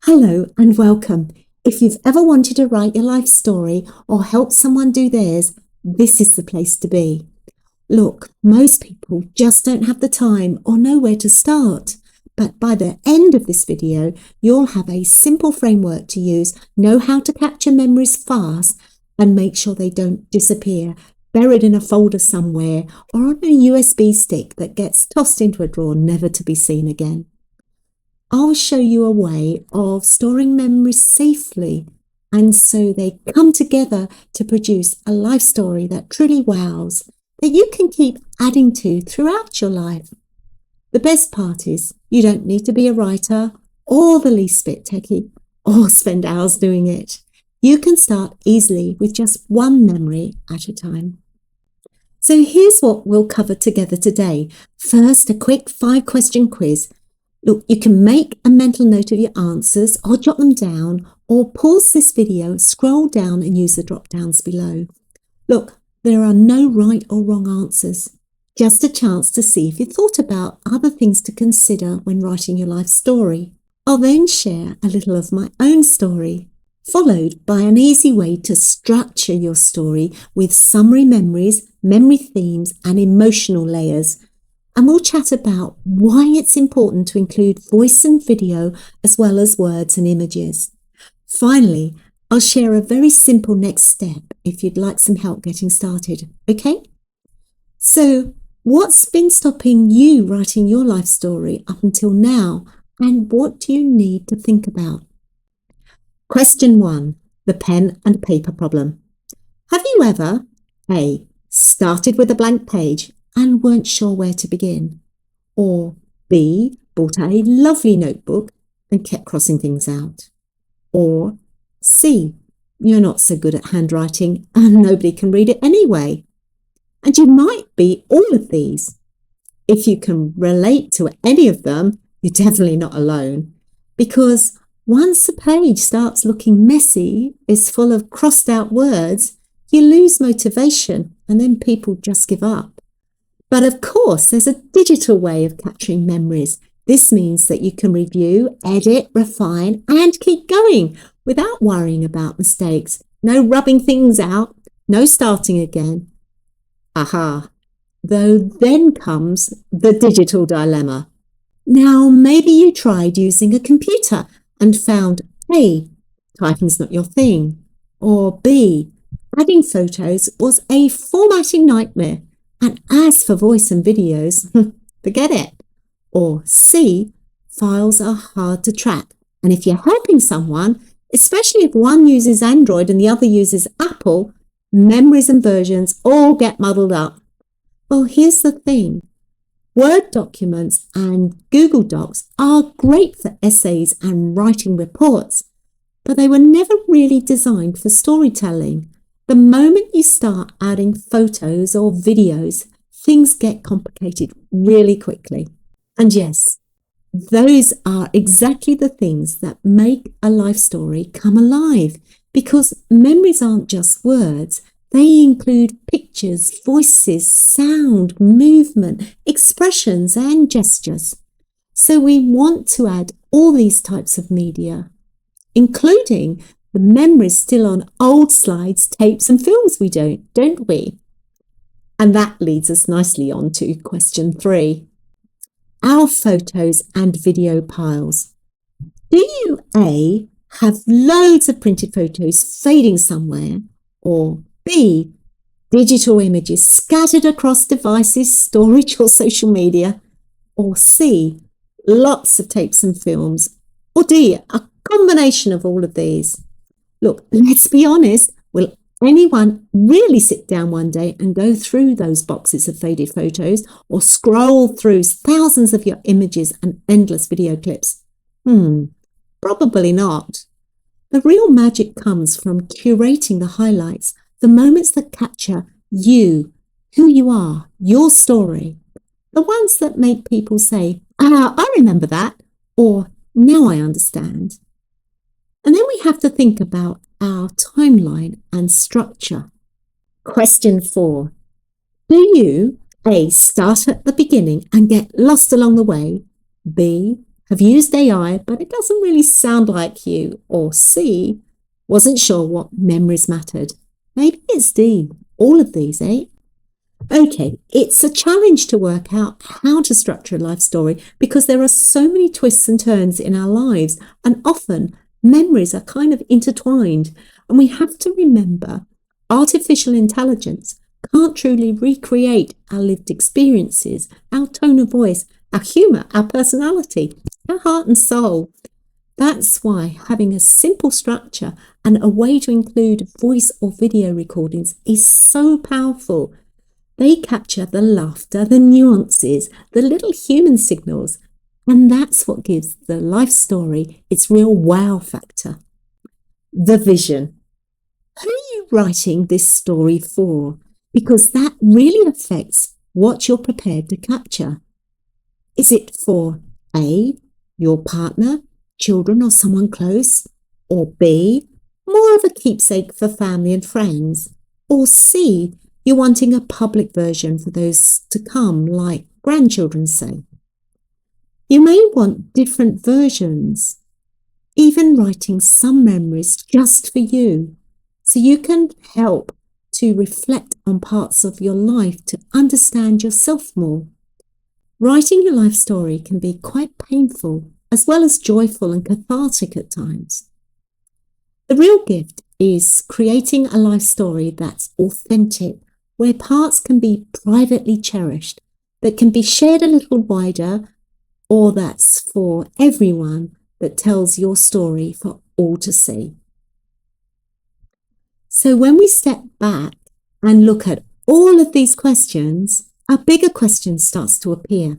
Hello and welcome. If you've ever wanted to write your life story or help someone do theirs, this is the place to be. Look, most people just don't have the time or know where to start. But by the end of this video, you'll have a simple framework to use, know how to capture memories fast and make sure they don't disappear, buried in a folder somewhere or on a USB stick that gets tossed into a drawer never to be seen again. I'll show you a way of storing memories safely and so they come together to produce a life story that truly wows, that you can keep adding to throughout your life. The best part is you don't need to be a writer or the least bit techie or spend hours doing it. You can start easily with just one memory at a time. So here's what we'll cover together today. First, a quick 5-question quiz. Look, you can make a mental note of your answers or jot them down or pause this video, scroll down and use the drop downs below. Look, there are no right or wrong answers, just a chance to see if you thought about other things to consider when writing your life story. I'll then share a little of my own story, followed by an easy way to structure your story with summary memories, memory themes and emotional layers. And we'll chat about why it's important to include voice and video as well as words and images. Finally, I'll share a very simple next step if you'd like some help getting started, okay? So, what's been stopping you writing your life story up until now, and what do you need to think about? Question 1, the pen and paper problem. Have you ever A, started with a blank page and weren't sure where to begin? Or B, bought a lovely notebook and kept crossing things out? Or C, you're not so good at handwriting and nobody can read it anyway? And you might be all of these. If you can relate to any of them, you're definitely not alone. Because once a page starts looking messy, is full of crossed out words, you lose motivation and then people just give up. But of course, there's a digital way of capturing memories. This means that you can review, edit, refine, and keep going without worrying about mistakes. No rubbing things out, no starting again. Aha! Though then comes the digital dilemma. Now, maybe you tried using a computer and found A, typing's not your thing, or B, adding photos was a formatting nightmare. And as for voice and videos, forget it. Or C, files are hard to track. And if you're helping someone, especially if one uses Android and the other uses Apple, memories and versions all get muddled up. Well, here's the thing. Word documents and Google Docs are great for essays and writing reports, but they were never really designed for storytelling. The moment you start adding photos or videos, things get complicated really quickly. And yes, those are exactly the things that make a life story come alive, because memories aren't just words. They include pictures, voices, sound, movement, expressions, and gestures. So we want to add all these types of media, including the memories still on old slides, tapes and films don't we? And that leads us nicely on to question 3. Our photos and video piles. Do you A, have loads of printed photos fading somewhere? Or B, digital images scattered across devices, storage or social media? Or C, lots of tapes and films? Or D, a combination of all of these? Look, let's be honest, will anyone really sit down one day and go through those boxes of faded photos or scroll through thousands of your images and endless video clips? Probably not. The real magic comes from curating the highlights, the moments that capture you, who you are, your story. The ones that make people say, I remember that, or now I understand. And then we have to think about our timeline and structure. Question 4. Do you A, start at the beginning and get lost along the way? B, have used AI, but it doesn't really sound like you. Or C, wasn't sure what memories mattered. Maybe it's D, all of these, eh? Okay, it's a challenge to work out how to structure a life story because there are so many twists and turns in our lives, and often memories are kind of intertwined. And we have to remember artificial intelligence can't truly recreate our lived experiences, our tone of voice, our humour, our personality, our heart and soul. That's why having a simple structure and a way to include voice or video recordings is so powerful. They capture the laughter, the nuances, the little human signals, and that's what gives the life story its real wow factor. The vision. Who are you writing this story for? Because that really affects what you're prepared to capture. Is it for A, your partner, children or someone close? Or B, more of a keepsake for family and friends? Or C, you're wanting a public version for those to come, like grandchildren say? You may want different versions, even writing some memories just for you, so you can help to reflect on parts of your life to understand yourself more. Writing your life story can be quite painful, as well as joyful and cathartic at times. The real gift is creating a life story that's authentic, where parts can be privately cherished, that can be shared a little wider, or that's for everyone, that tells your story for all to see. So when we step back and look at all of these questions, a bigger question starts to appear.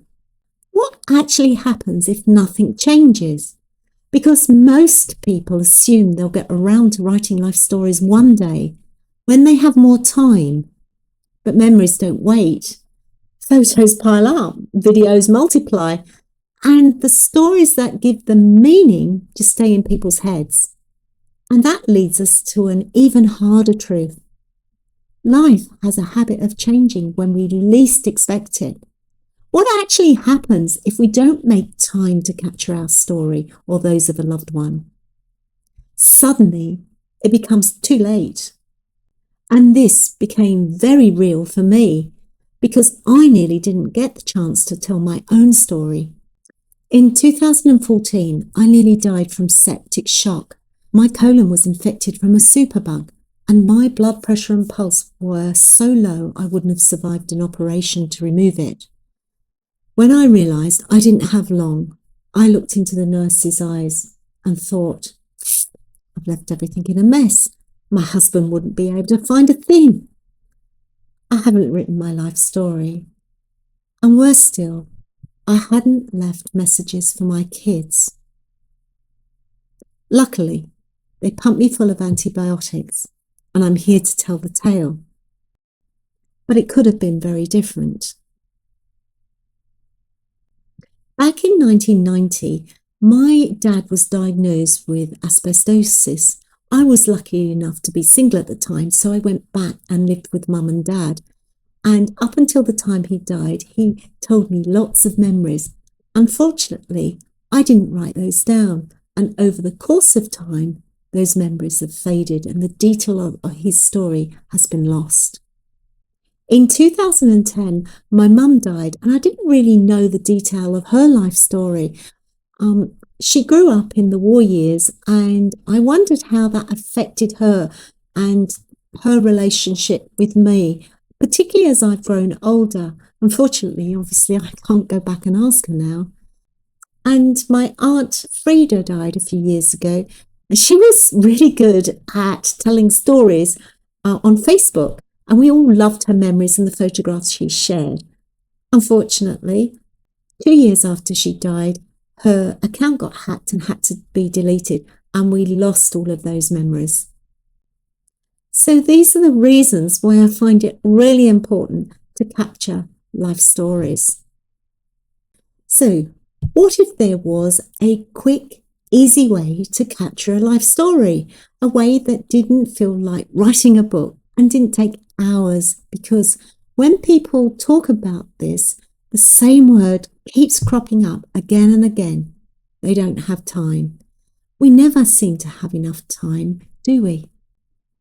What actually happens if nothing changes? Because most people assume they'll get around to writing life stories one day when they have more time. But memories don't wait. Photos pile up, videos multiply, and the stories that give them meaning just stay in people's heads. And that leads us to an even harder truth. Life has a habit of changing when we least expect it. What actually happens if we don't make time to capture our story or those of a loved one? Suddenly, it becomes too late. And this became very real for me because I nearly didn't get the chance to tell my own story. In 2014, I nearly died from septic shock. My colon was infected from a superbug, and my blood pressure and pulse were so low I wouldn't have survived an operation to remove it. When I realised I didn't have long, I looked into the nurse's eyes and thought, I've left everything in a mess. My husband wouldn't be able to find a thing. I haven't written my life story. And worse still, I hadn't left messages for my kids. Luckily, they pumped me full of antibiotics, and I'm here to tell the tale. But it could have been very different. Back in 1990, my dad was diagnosed with asbestosis. I was lucky enough to be single at the time, so I went back and lived with mum and dad. And up until the time he died, he told me lots of memories. Unfortunately, I didn't write those down. And over the course of time, those memories have faded and the detail of his story has been lost. In 2010, my mum died and I didn't really know the detail of her life story. She grew up in the war years and I wondered how that affected her and her relationship with me, particularly as I've grown older. Unfortunately, obviously, I can't go back and ask her now. And my aunt Frida died a few years ago, and she was really good at telling stories on Facebook, and we all loved her memories and the photographs she shared. Unfortunately, 2 years after she died, her account got hacked and had to be deleted, and we lost all of those memories. So these are the reasons why I find it really important to capture life stories. So, what if there was a quick, easy way to capture a life story? A way that didn't feel like writing a book and didn't take hours, because when people talk about this, the same word keeps cropping up again and again. They don't have time. We never seem to have enough time, do we?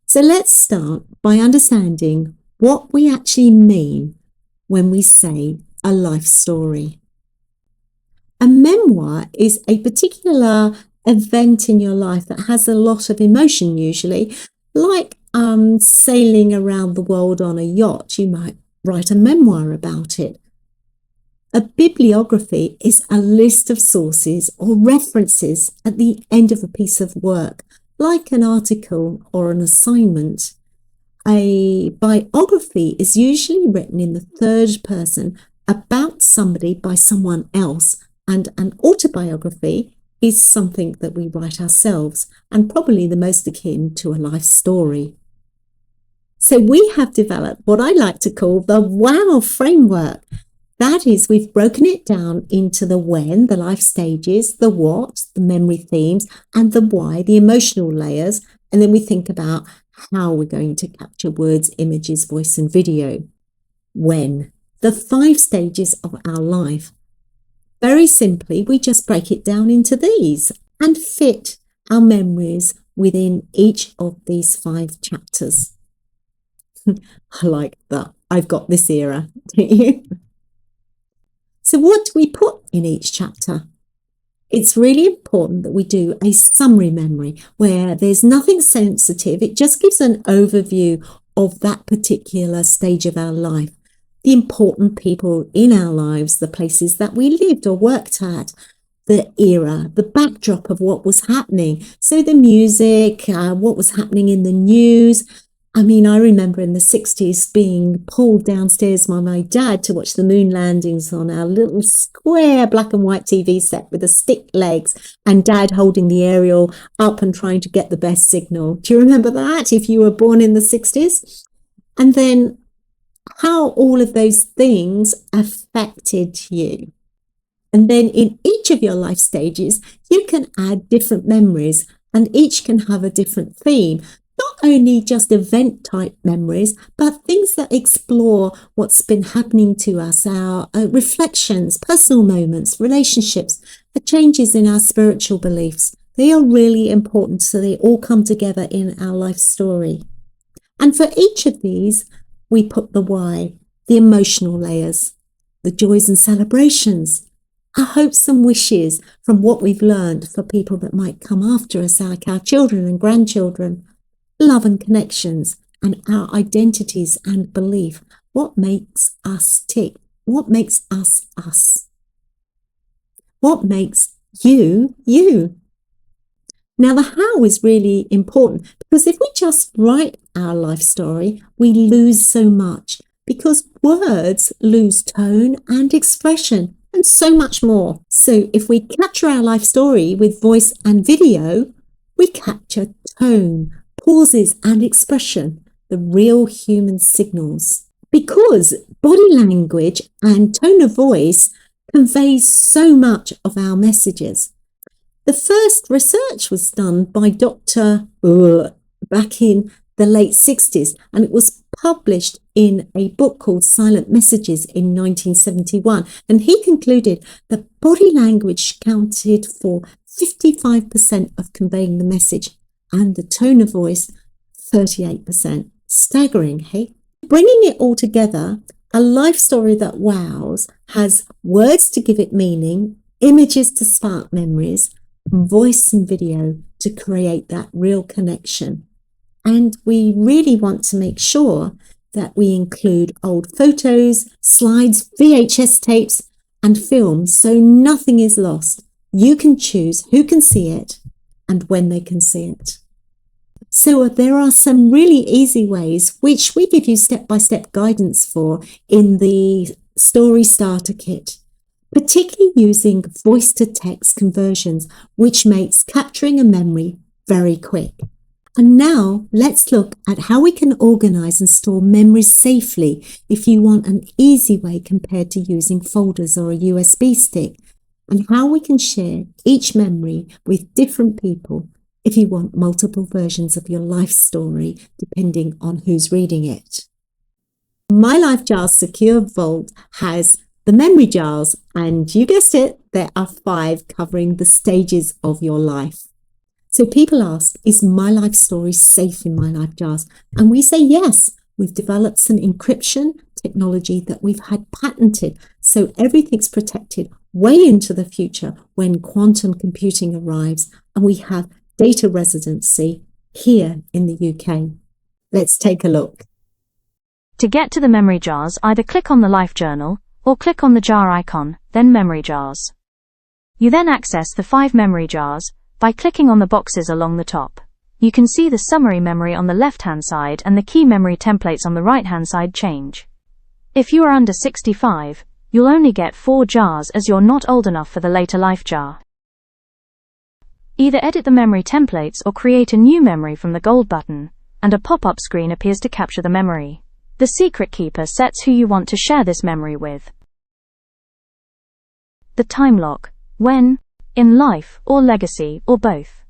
So let's start by understanding what we actually mean when we say a life story. A memoir is a particular event in your life that has a lot of emotion usually, like sailing around the world on a yacht. You might write a memoir about it. A bibliography is a list of sources or references at the end of a piece of work, like an article or an assignment. A biography is usually written in the third person about somebody by someone else, and an autobiography is something that we write ourselves, and probably the most akin to a life story. So we have developed what I like to call the WOW framework. That is, we've broken it down into the when, the life stages, the what, the memory themes, and the why, the emotional layers. And then we think about how we're going to capture words, images, voice, and video. When, the 5 stages of our life. Very simply, we just break it down into these and fit our memories within each of these 5 chapters. I like that. I've got this era, don't you? So what do we put in each chapter? It's really important that we do a summary memory where there's nothing sensitive. It just gives an overview of that particular stage of our life, the important people in our lives, the places that we lived or worked at, the era, the backdrop of what was happening. So the music, what was happening in the news. I mean, I remember in the 60s being pulled downstairs by my dad to watch the moon landings on our little square black and white TV set with the stick legs, and Dad holding the aerial up and trying to get the best signal. Do you remember that if you were born in the 60s? And then how all of those things affected you. And then in each of your life stages, you can add different memories, and each can have a different theme. Not only just event type memories, but things that explore what's been happening to us, our reflections, personal moments, relationships, the changes in our spiritual beliefs. They are really important, so they all come together in our life story. And for each of these, we put the why, the emotional layers, the joys and celebrations, our hopes and wishes from what we've learned for people that might come after us, like our children and grandchildren, love and connections, and our identities and belief. What makes us tick? What makes us us? What makes you you? Now, the how is really important, because if we just write our life story, we lose so much, because words lose tone and expression and so much more. So if we capture our life story with voice and video, we capture tone, pauses and expression, the real human signals. Because body language and tone of voice conveys so much of our messages. The first research was done by Dr. back in the late 60s, and it was published in a book called Silent Messages in 1971. And he concluded that body language counted for 55% of conveying the message, and the tone of voice, 38%. Staggering, hey? Bringing it all together, a life story that wows has words to give it meaning, images to spark memories, voice and video to create that real connection. And we really want to make sure that we include old photos, slides, VHS tapes, and films, so nothing is lost. You can choose who can see it and when they can see it. So there are some really easy ways which we give you step-by-step guidance for in the Story Starter Kit, particularly using voice-to-text conversions, which makes capturing a memory very quick. And now let's look at how we can organize and store memories safely if you want an easy way compared to using folders or a USB stick, and how we can share each memory with different people if you want multiple versions of your life story, depending on who's reading it. My LifeJars Secure Vault has the memory jars, and you guessed it, there are 5 covering the stages of your life. So people ask, is my life story safe in my LifeJars? And we say yes. We've developed some encryption technology that we've had patented, so everything's protected way into the future when quantum computing arrives, and we have data residency here in the UK. Let's take a look. To get to the memory jars, either click on the Life Journal or click on the jar icon, then Memory Jars. You then access the 5 memory jars by clicking on the boxes along the top. You can see the summary memory on the left-hand side and the key memory templates on the right-hand side change. If you are under 65, you'll only get 4 jars as you're not old enough for the later life jar. Either edit the memory templates or create a new memory from the gold button, and a pop-up screen appears to capture the memory. The secret keeper sets who you want to share this memory with. The time lock, when, in life, or legacy, or both.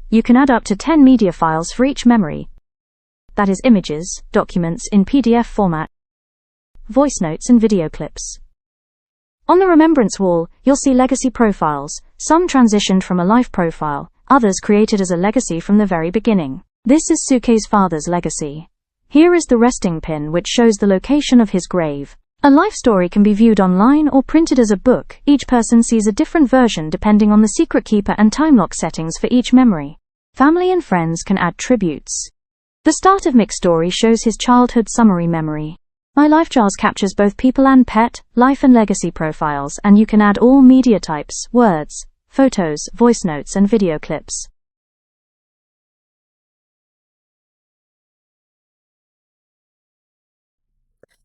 You can add up to 10 media files for each memory. That is images, documents in PDF format, voice notes and video clips. On the remembrance wall, you'll see legacy profiles, some transitioned from a life profile, others created as a legacy from the very beginning. This is Suke's father's legacy. Here is the resting pin which shows the location of his grave. A life story can be viewed online or printed as a book. Each person sees a different version depending on the secret keeper and time lock settings for each memory. Family and friends can add tributes. The start of Mick's story shows his childhood summary memory. My LifeJars captures both people and pet, life and legacy profiles, and you can add all media types, words, photos, voice notes and video clips.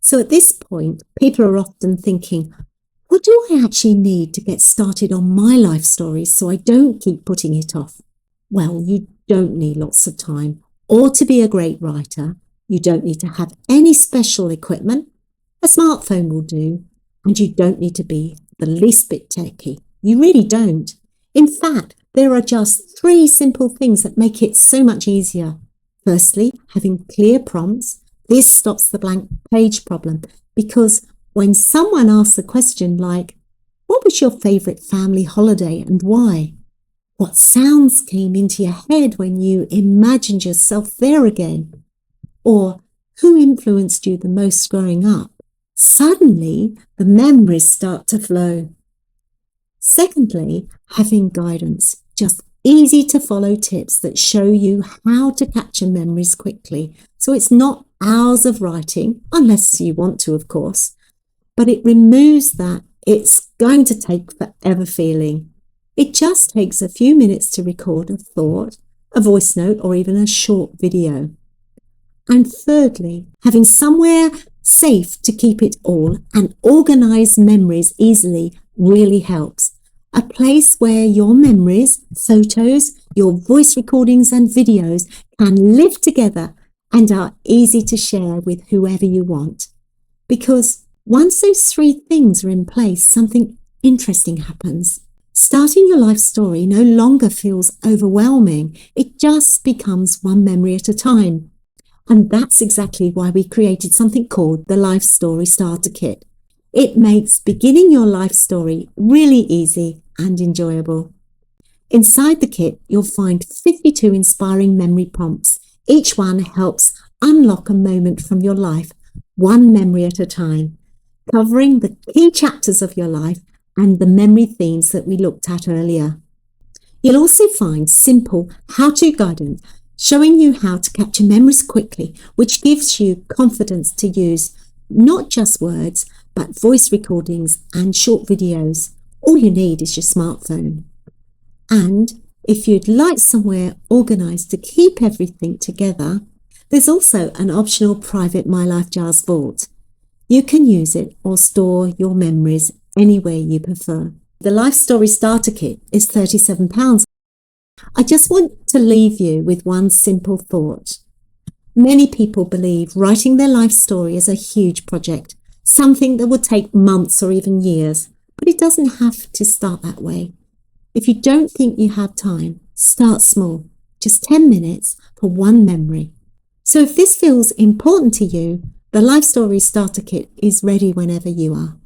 So at this point, people are often thinking, what do I actually need to get started on my life story so I don't keep putting it off? Well, you don't need lots of time or to be a great writer. You don't need to have any special equipment. A smartphone will do, and you don't need to be the least bit techy. You really don't. In fact, there are just 3 simple things that make it so much easier. Firstly, having clear prompts. This stops the blank page problem, because when someone asks a question like, what was your favourite family holiday and why? What sounds came into your head when you imagined yourself there again? Or who influenced you the most growing up? Suddenly, the memories start to flow. Secondly, having guidance, just easy to follow tips that show you how to capture memories quickly. So it's not hours of writing, unless you want to, of course, but it removes that it's going to take forever feeling. It just takes a few minutes to record a thought, a voice note, or even a short video. And thirdly, having somewhere safe to keep it all and organize memories easily really helps. A place where your memories, photos, your voice recordings and videos can live together and are easy to share with whoever you want. Because once those 3 things are in place, something interesting happens. Starting your life story no longer feels overwhelming. It just becomes one memory at a time. And that's exactly why we created something called the Life Story Starter Kit. It makes beginning your life story really easy and enjoyable. Inside the kit, you'll find 52 inspiring memory prompts. Each one helps unlock a moment from your life, one memory at a time, covering the key chapters of your life and the memory themes that we looked at earlier. You'll also find simple how-to guidance showing you how to capture memories quickly, which gives you confidence to use not just words, but voice recordings and short videos. All you need is your smartphone. And if you'd like somewhere organised to keep everything together, there's also an optional private My LifeJars vault. You can use it or store your memories anywhere you prefer. The Life Story Starter Kit is £37. I just want to leave you with one simple thought. Many people believe writing their life story is a huge project, something that will take months or even years, but it doesn't have to start that way. If you don't think you have time, start small, just 10 minutes for one memory. So if this feels important to you, The Life Story Starter Kit is ready whenever you are.